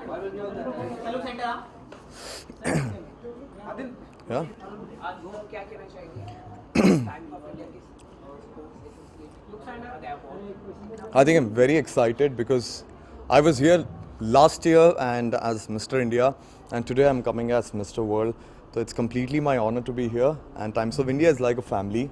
Yeah. I think I'm very excited because I was here last year and as Mr. India, and today I'm coming as Mr. World. So it's completely my honor to be here. And Times of India is like a family,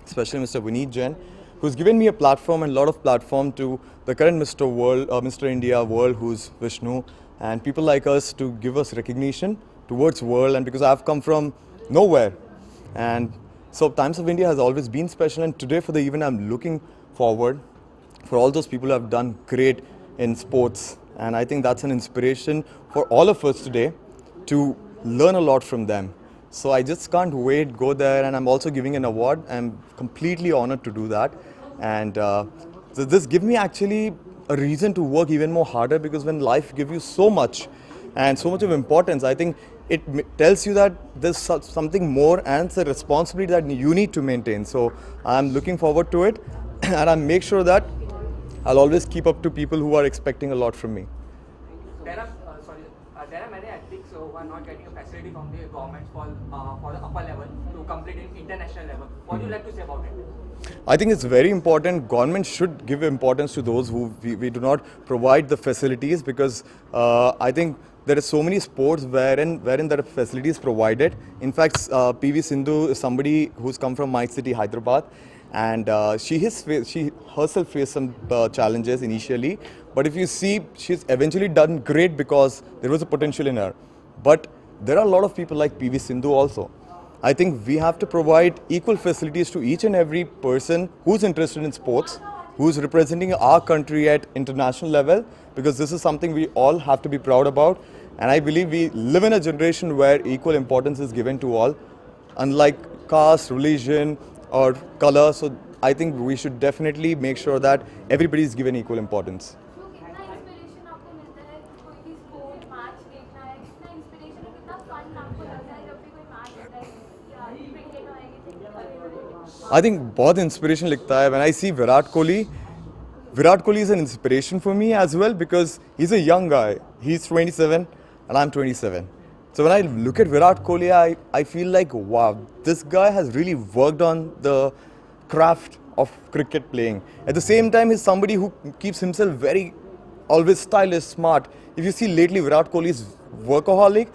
especially Mr. Vineet Jain, who's given me a platform and a lot of platform to the current Mr. World, Mr. India World, who's Vishnu, and people like us to give us recognition towards world. And because I've come from nowhere, and so Times of India has always been special. And today for the event, I'm looking forward for all those people who have done great in sports. And I think that's an inspiration for all of us today to learn a lot from them. So I just can't wait, go there, and I'm also giving an award. I'm completely honored to do that. And so this gives me actually a reason to work even more harder, because when life gives you so much and so much of importance, I think it tells you that there's something more and it's a responsibility that you need to maintain. So I'm looking forward to it and I make sure that I'll always keep up to people who are expecting a lot from me. There are many athletes who are not getting a facility from the government for the upper level to complete in international level. What do you like to say about it? I think it's very important. Government should give importance to those who we do not provide the facilities, because I think there are so many sports wherein there are facilities provided. In fact, PV Sindhu is somebody who's come from my city, Hyderabad, and she herself faced some challenges initially. But if you see, she's eventually done great because there was a potential in her. But there are a lot of people like PV Sindhu also. I think we have to provide equal facilities to each and every person who's interested in sports, who's representing our country at international level, because this is something we all have to be proud about. And I believe we live in a generation where equal importance is given to all, unlike caste, religion, or color. So I think we should definitely make sure that everybody is given equal importance. Inspiration आपको मिलता है कोई भी sport match देखना है, कितना inspiration और कितना फन आपको लगता है जब भी कोई मैच होता है या क्रिकेट हो या I think बहुत इंस्पिरेशन लिखता है when I see Virat Kohli. Virat Kohli is an inspiration for me as well, because he's a young guy. He's 27 and I'm 27. So when I look at Virat Kohli, I feel like, wow, this guy has really worked on the craft of cricket playing. At the same time, he's somebody who keeps himself very, always stylish, smart. If you see lately, Virat Kohli is workaholic,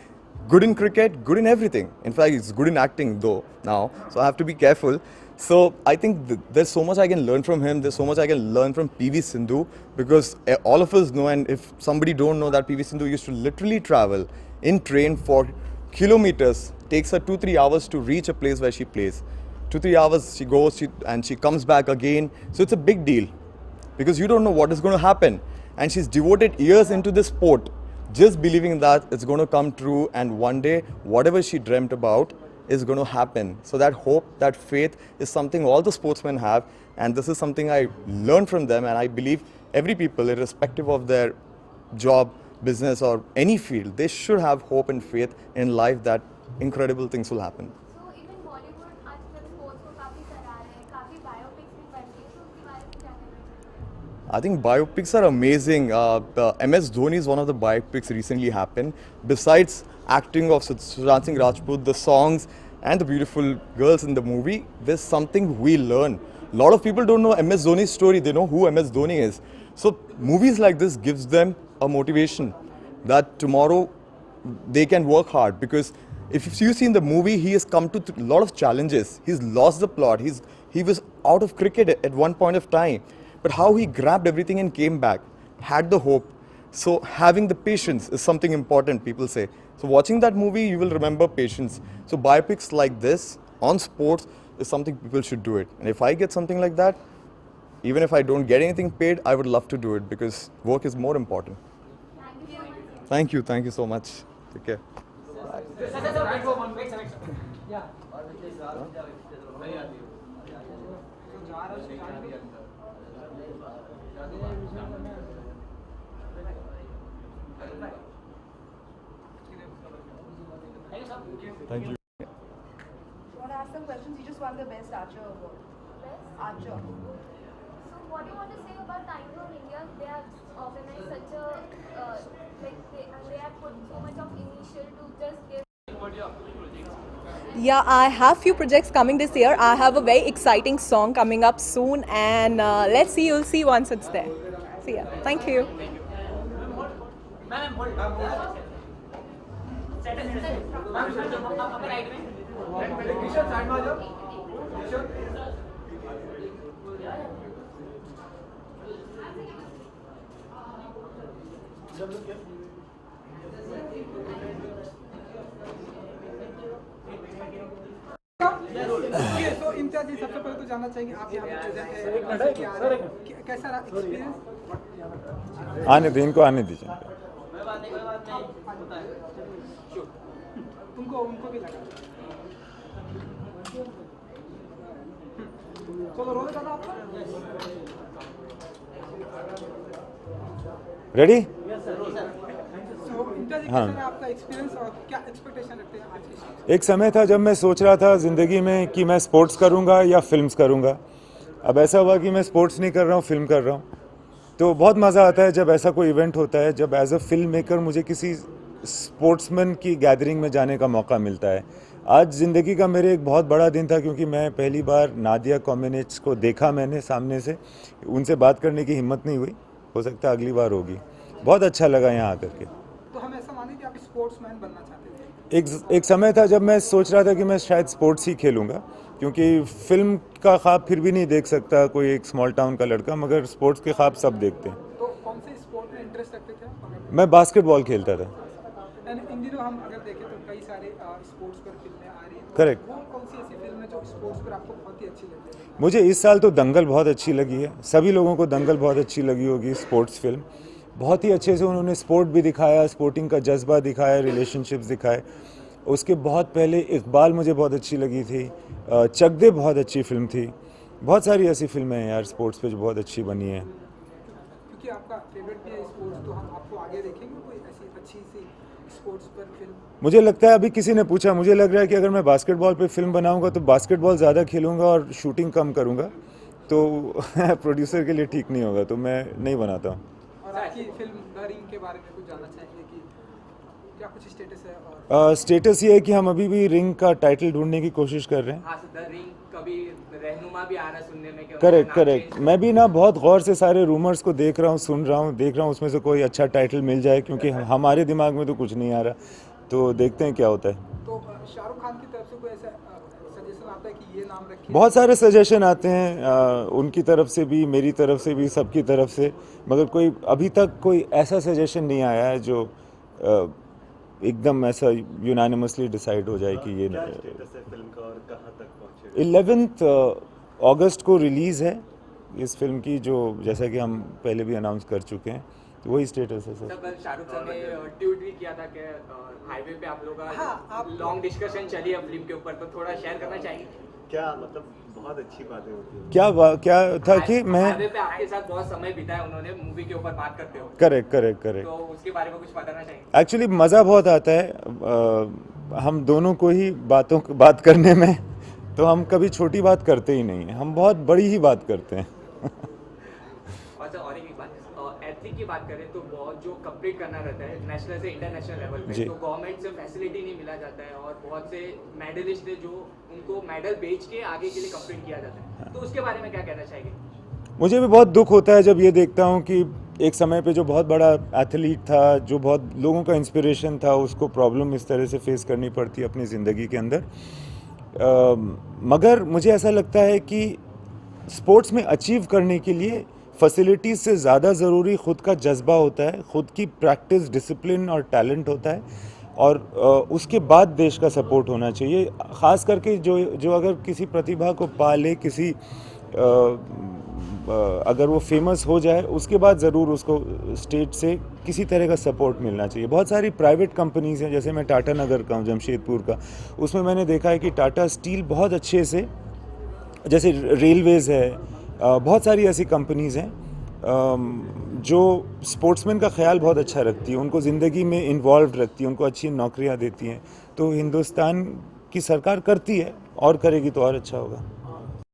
good in cricket, good in everything. In fact, he's good in acting though now, so I have to be careful. So I think there's so much I can learn from him. There's so much I can learn from PV Sindhu, because all of us know, and if somebody don't know, that PV Sindhu used to literally travel in train for kilometers. Takes her 2-3 hours to reach a place where she plays. 2-3 hours she goes and she comes back again. So it's a big deal, because you don't know what is going to happen. And she's devoted years into this sport, just believing that it's going to come true, and one day whatever she dreamt about is going to happen. So that hope, that faith is something all the sportsmen have, and this is something I learned from them. And I believe every people, irrespective of their job, business, or any field, they should have hope and faith in life that incredible things will happen. So even Bollywood आजकल sports को काफ़ी सराह रहे हैं, काफ़ी biopics भी बन रही है, तो उसके बारे में क्या कहना चाहिए? I think biopics are amazing. MS Dhoni is one of the biopics recently happened. Besides acting of Sushant Singh Rajput, the songs and the beautiful girls in the movie, there's something we learn. A lot of people don't know MS Dhoni's story. They know who MS Dhoni is. So movies like this gives them a motivation that tomorrow they can work hard, because if you see in the movie, he has come to a lot of challenges. He's lost the plot. He was out of cricket at one point of time. But how he grabbed everything and came back, had the hope. So having the patience is something important, people say. So watching that movie, you will remember patience. So biopics like this on sports is something people should do it. And if I get something like that, even if I don't get anything paid, I would love to do it, because work is more important. Thank you so much. Take care. Thank you. You want to ask some questions? You just won the Best Archer award. Best? Archer. So what do you want to say about Times of India? They have organized such a like they so much of initial to just give. Yeah, I have few projects coming this year. I have a very exciting song coming up soon, and let's see. You'll see once it's there. So yeah, thank you. तो इम्तियाज जी, सबसे पहले तो जानना चाहेंगे आप यहाँ पे present है, कैसा रहा एक्सपीरियंस? आने दे, इनको आने दीजिए। उनको भी लगा। चलो रोले दादा आपका। रेडी? इम्तियाज जी, हाँ। कैसा रहा आपका एक्सपीरियंस और क्या एक्सपेक्टेशन रखते हैं आज की? एक समय था जब मैं सोच रहा था ज़िंदगी में कि मैं स्पोर्ट्स करूंगा या फिल्म्स करूंगा। अब ऐसा हुआ कि मैं स्पोर्ट्स नहीं कर रहा हूँ, फिल्म कर रहा हूँ। तो बहुत मज़ा आता है जब ऐसा कोई इवेंट होता है, जब एज अ फिल्म मेकर मुझे किसी स्पोर्ट्समैन की गैदरिंग में जाने का मौका मिलता है। आज ज़िंदगी का मेरे एक बहुत बड़ा दिन था, क्योंकि मैं पहली बार नादिया कॉमेनेच को देखा मैंने सामने से। उनसे बात करने की हिम्मत नहीं हुई, हो सकता है अगली बार होगी। बहुत अच्छा लगा यहाँ आकर के। तो हम ऐसा माने कि आप स्पोर्ट्समैन बनना चाहते थे? एक समय था जब मैं सोच रहा था कि मैं शायद स्पोर्ट्स ही खेलूँगा, क्योंकि फिल्म का ख्वाब फिर भी नहीं देख सकता कोई एक स्मॉल टाउन का लड़का, मगर स्पोर्ट्स के ख्वाब सब देखते हैं। तो कौन से स्पोर्ट में इंटरेस्ट रखते थे आप? मैं बास्केटबॉल खेलता था। इन दिनों हम अगर देखें तो कई सारे स्पोर्ट्स पर फिल्में आ रही हैं। करेक्ट। वो कौन सी ऐसी फिल्म है जो स्पोर्ट्स पर आपको बहुत ही अच्छी लगी है? मुझे इस साल तो दंगल बहुत अच्छी लगी है। सभी लोगों को दंगल बहुत अच्छी लगी होगी। स्पोर्ट्स फिल्म बहुत ही अच्छे से उन्होंने स्पोर्ट भी दिखाया, स्पोर्टिंग का जज्बा दिखाया, रिलेशनशिप्स दिखाए। उसके बहुत पहले इकबाल मुझे बहुत अच्छी लगी थी। चक दे बहुत अच्छी फिल्म थी। बहुत सारी ऐसी फिल्में हैं यार स्पोर्ट्स पे जो बहुत अच्छी बनी है। क्योंकि आपका फेवरेट भी है स्पोर्ट्स, तो हम आपको आगे देखेंगे कोई ऐसी अच्छी सी स्पोर्ट्स पर फिल्म? मुझे लगता है, अभी किसी ने पूछा, मुझे लग रहा है कि अगर मैं बास्केटबॉल पे फिल्म बनाऊंगा तो बास्केटबॉल ज़्यादा खेलूंगा और शूटिंग कम करूंगा, तो प्रोड्यूसर के लिए ठीक नहीं होगा, तो मैं नहीं बनाता हूँ। और आपकी फिल्म द रिंग के बारे में कुछ जानना चाहेंगे कि क्या कुछ स्टेटस है? और स्टेटस ये है कि हम अभी भी रिंग का टाइटल ढूंढने की कोशिश कर रहे हैं। हाँ, द रिंग कभी रहनुमा भी आ रहा सुनने में कि करेक्ट करेक्ट। मैं भी ना बहुत गौर से सारे रूमर्स को देख रहा हूँ, सुन रहा हूँ, देख रहा हूँ उसमें से कोई अच्छा टाइटल मिल जाए, क्योंकि हमारे दिमाग में तो कुछ नहीं आ रहा, तो देखते हैं क्या होता है। तो शाहरुख खान की तरफ से कोई ऐसा सजेशन आता है कि ये नाम रखिए? बहुत सारे सजेशन आते हैं, उनकी तरफ से भी, मेरी तरफ से भी, सबकी तरफ से, मगर कोई अभी तक कोई ऐसा सजेशन नहीं आया है जो एकदम ऐसा यूनानिमसली डिसाइड हो जाए कि ये। 11 अगस्त को रिलीज़ है इस फिल्म की, जो जैसा कि हम पहले भी अनाउंस कर चुके हैं, तो वही स्टेटस है सर। कल शाहरुख खान ने ट्वीट भी किया था कि हाईवे पे आप लोगों का लॉन्ग डिस्कशन चली है फिल्म के ऊपर, तो थोड़ा शेयर करना चाहिए क्या? मतलब बहुत अच्छी बातें होती हैं। क्या था कि मैं हाईवे पे आपके साथ बहुत समय बिताया उन्होंने मूवी के ऊपर बात करते हो, करेक्ट तो उसके बारे में कुछ बताना चाहिए? एक्चुअली मज़ा बहुत आता है हम दोनों को ही बात करने में, तो हम कभी छोटी बात करते ही नहीं हैं, हम बहुत बड़ी ही बात करते हैं। और एक बात, एथलीट की बात करें तो बहुत जो कंप्लीट करना रहता है नेशनल से इंटरनेशनल लेवल पे, जी। तो गवर्नमेंट से फैसिलिटी नहीं मिला जाता है, और बहुत से मेडलिस्ट है जो उनको मेडल बेच के आगे के लिए कंप्लीट किया जाता है, तो उसके बारे में क्या कहना चाहिए? मुझे भी बहुत दुख होता है जब ये देखता हूँ कि एक समय पे जो बहुत बड़ा एथलीट था, जो बहुत लोगों का इंस्पिरेशन था, उसको प्रॉब्लम इस तरह से फेस करनी पड़ती है अपनी ज़िंदगी के अंदर। मगर मुझे ऐसा लगता है कि स्पोर्ट्स में अचीव करने के लिए फैसिलिटीज़ से ज़्यादा ज़रूरी ख़ुद का जज्बा होता है, ख़ुद की प्रैक्टिस, डिसिप्लिन और टैलेंट होता है, और उसके बाद देश का सपोर्ट होना चाहिए। ख़ास करके जो अगर किसी प्रतिभा को पाले, किसी अगर वो फेमस हो जाए, उसके बाद ज़रूर उसको स्टेट से किसी तरह का सपोर्ट मिलना चाहिए। बहुत सारी प्राइवेट कंपनीज़ हैं, जैसे मैं टाटा नगर का हूँ, जमशेदपुर का, उसमें मैंने देखा है कि टाटा स्टील बहुत अच्छे से, जैसे रेलवेज़ है, बहुत सारी ऐसी कंपनीज़ हैं जो स्पोर्ट्समैन का ख्याल बहुत अच्छा रखती है, उनको ज़िंदगी में इन्वॉल्व रखती है, उनको अच्छी नौकरियां देती हैं। तो हिंदुस्तान की सरकार करती है, और करेगी तो और अच्छा होगा।